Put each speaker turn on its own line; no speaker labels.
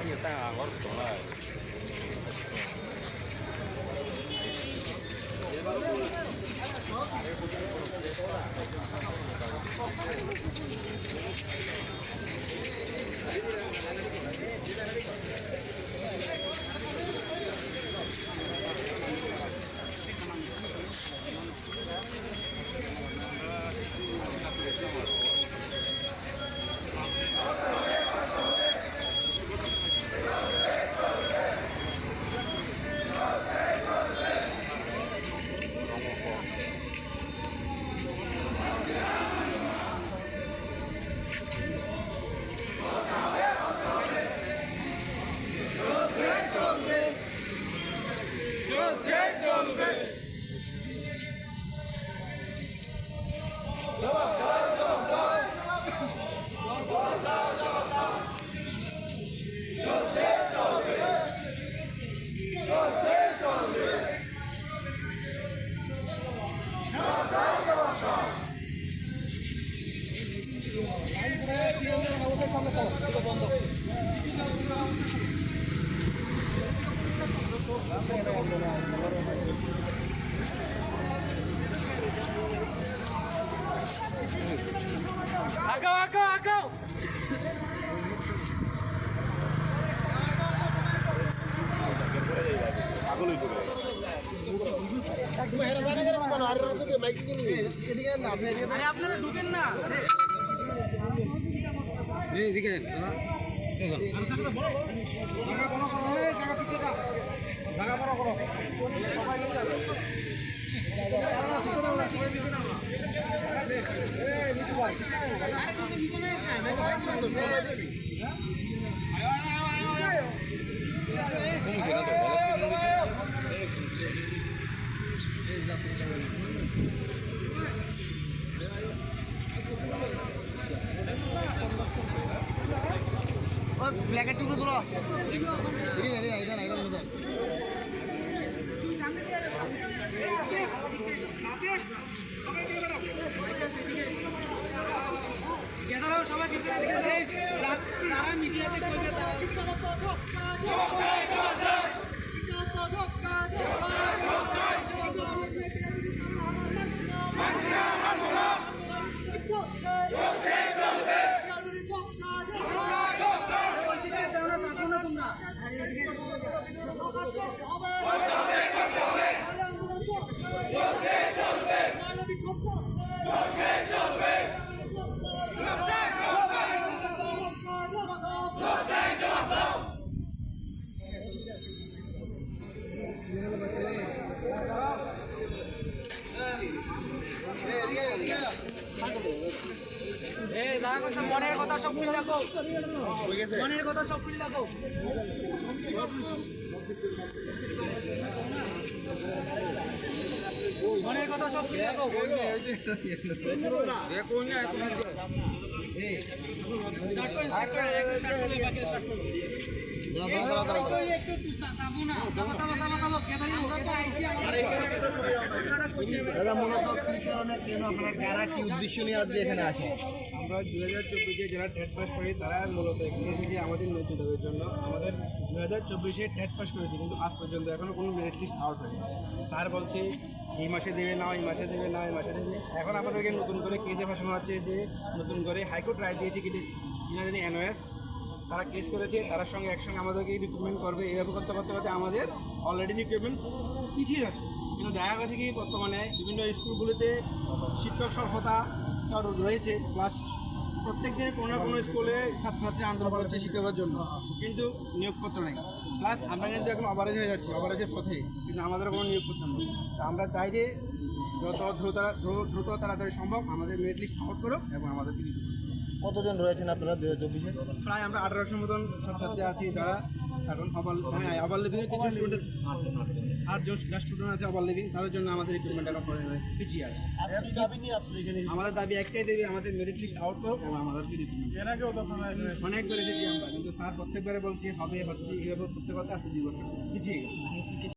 Người ta có chỗ này. Agaw!
আপনারা ঢুকেন না এদিকে ফ্ল্যাগের টুকরো তোলো সবাই মিডিয়াতে মনের কথা সব ফিল রাখো মনের কথা সব ফিল রাখো মনের কথা সব ফিল রাখো দাদা মূলত কি কারণে কেন আপনারা কারা কি উদ্দেশ্য নিয়ে আজকে এখানে আসে?
আমরা 2024-এ যারা টেট পাস করি তারা মূলত এখানে এসেছি আমাদের নেতৃত্বের জন্য। আমাদের 2024-এ টেট পাস করেছি, কিন্তু আজ পর্যন্ত এখনও কোনো মেরিট লিস্ট আউট হয়নি। স্যার বলছে এই মাসে দেবে না, এই মাসে দেবে না, এই মাসে দেবে। এখন আপনাদেরকে নতুন করে কেসে ফাঁসানো হচ্ছে যে নতুন করে হাইকোর্ট রায় দিয়েছে কিনা জানি এনওএস, তারা কেস করেছে, তার সঙ্গে একসঙ্গে আমাদেরকে রিক্রুটমেন্ট করবে। এইভাবে করতে করতে করতে আমাদের অলরেডি রিক্রুটমেন্ট পিছিয়ে যাচ্ছে। কিন্তু দেখা গেছে কি বর্তমানে বিভিন্ন স্কুলগুলিতে শিক্ষক স্বল্পতা রয়েছে, প্লাস প্রত্যেক দিনে কোনো না কোনো স্কুলে ছাত্রছাত্রী আন্দোলন করছে শিক্ষকের জন্য, কিন্তু নিয়োগপত্র নেই। প্লাস আমরা কিন্তু এখন অভারেজ হয়ে যাচ্ছি, অভারেজের পথে, কিন্তু আমাদের কোনো নিয়োগপত্র নেই। তো আমরা চাই যে যত দ্রুত তাড়াতাড়ি সম্ভব আমাদের মেরিট লিস্ট আউট করুক এবং আমাদের
কতজন রয়েছেন আপনারা 2024-এ?
প্রায় আমরা 1800 মতন ছাত্রছাত্রী আছি যারা এখন ওভার লিভিংয়ে কিছু স্টুডেন্ট 8জন স্টুডেন্ট আছে ওভার লিভিং, তাদের জন্য আমাদের রিক্রুটমেন্ট এখন পিছিয়ে আছে। আমাদের দাবি একটাই দেবে, আমাদের মেরিট লিস্ট আউট করুক এবং আমাদের অনেক করে দিচ্ছি আমরা, কিন্তু স্যার প্রত্যেকবারে বলছি হবে হচ্ছে এইভাবে প্রত্যেক কথা আজকে 2 বছর পিছিয়ে গেছে।